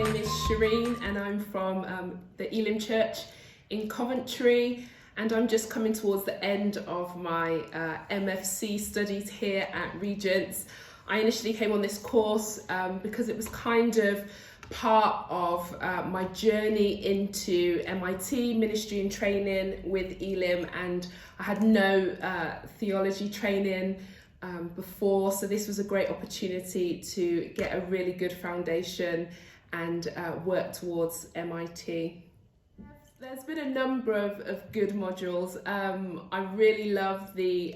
name is Shirene and I'm from the Elim Church in Coventry, and I'm just coming towards the end of my MFC studies here at Regents. I initially came on this course because it was kind of part of my journey into MIT, ministry and training with Elim, and I had no theology training before, so this was a great opportunity to get a really good foundation and work towards MIT. There's been a number of good modules. I really love the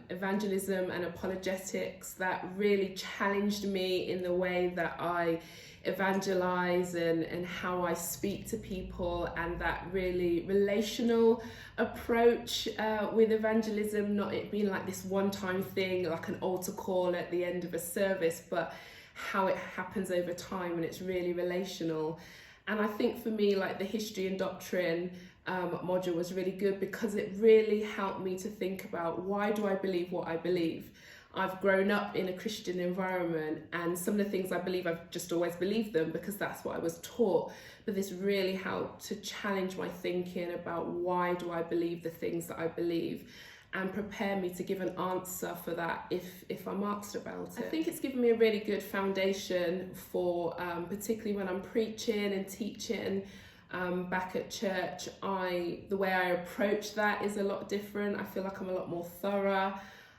evangelism and apologetics. That really challenged me in the way that I evangelize and how I speak to people, and that really relational approach with evangelism, not it being like this one-time thing, like an altar call at the end of a service, but how it happens over time and it's really relational. And I think for me, like the history and doctrine module was really good because it really helped me to think about, why do I believe what I believe? I've grown up in a Christian environment, and some of the things I believe, I've just always believed them because that's what I was taught. But this really helped to challenge my thinking about, why do I believe the things that I believe, and prepare me to give an answer for that if I'm asked about it. I think it's given me a really good foundation for particularly when I'm preaching and teaching back at church. The way I approach that is a lot different. I feel like I'm a lot more thorough.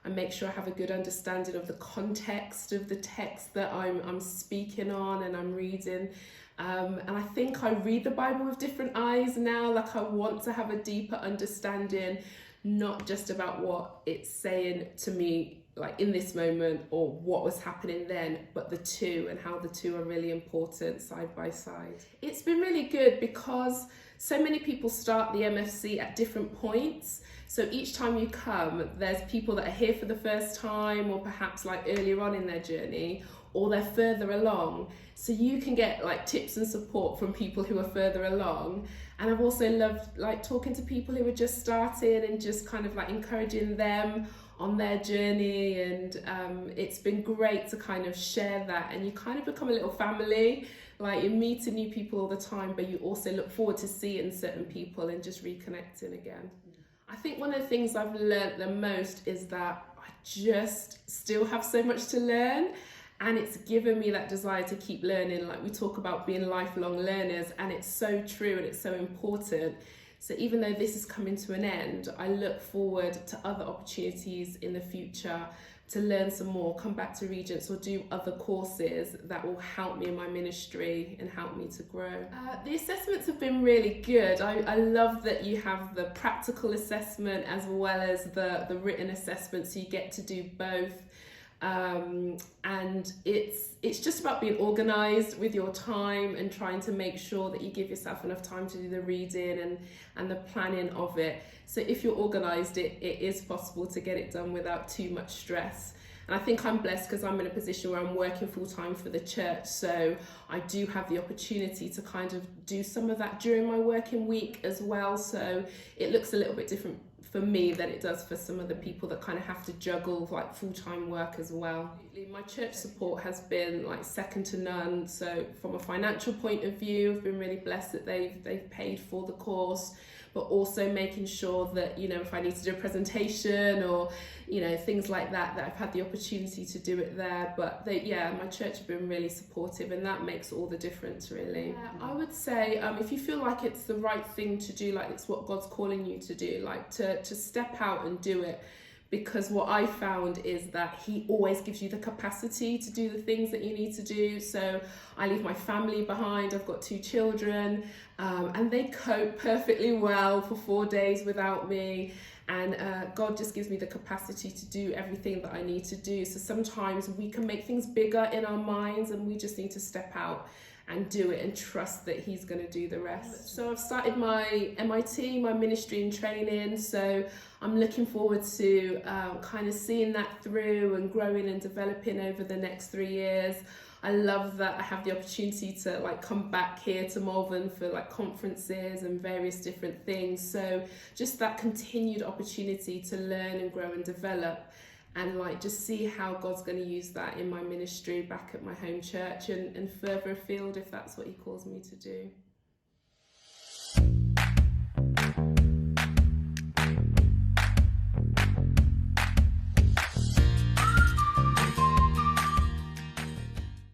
I make sure I have a good understanding of the context of the text that I'm speaking on and I'm reading. And I think I read the Bible with different eyes now. Like I want to have a deeper understanding, not just about what it's saying to me like in this moment or what was happening then, but the two and how the two are really important side by side. It's been really good because so many people start the MFC at different points. So each time you come, there's people that are here for the first time, or perhaps like earlier on in their journey, or they're further along. So you can get like tips and support from people who are further along. And I've also loved like talking to people who are just starting and just kind of like encouraging them on their journey. And it's been great to kind of share that, and you kind of become a little family. Like you're meeting new people all the time, but you also look forward to seeing certain people and just reconnecting again. I think one of the things I've learned the most is that I just still have so much to learn, and it's given me that desire to keep learning. Like we talk about being lifelong learners, and it's so true and it's so important. So even though this is coming to an end, I look forward to other opportunities in the future to learn some more, come back to Regents or do other courses that will help me in my ministry and help me to grow. The assessments have been really good. I love that you have the practical assessment as well as the written assessment, so you get to do both. And it's just about being organised with your time and trying to make sure that you give yourself enough time to do the reading and the planning of it. So if you're organised, it is possible to get it done without too much stress. And I think I'm blessed because I'm in a position where I'm working full time for the church, so I do have the opportunity to kind of do some of that during my working week as well. So it looks a little bit different for me than it does for some of the people that kind of have to juggle like full-time work as well. My church support has been like second to none. So from a financial point of view, I've been really blessed that they've paid for the course, but also making sure that, you know, if I need to do a presentation or, you know, things like that I've had the opportunity to do it there. But my church have been really supportive, and that makes all the difference, really. I would say if you feel like it's the right thing to do, like it's what God's calling you to do, like to step out and do it. Because what I found is that he always gives you the capacity to do the things that you need to do. So I leave my family behind. I've got 2 children, and they cope perfectly well for 4 days without me. And God just gives me the capacity to do everything that I need to do. So sometimes we can make things bigger in our minds, and we just need to step out and do it and trust that he's going to do the rest. So I've started my MIT, my ministry and training, so I'm looking forward to kind of seeing that through and growing and developing over the next 3 years. I love that I have the opportunity to like come back here to Malvern for like conferences and various different things. So just that continued opportunity to learn and grow and develop. and like just see how God's going to use that in my ministry back at my home church and further afield if that's what he calls me to do.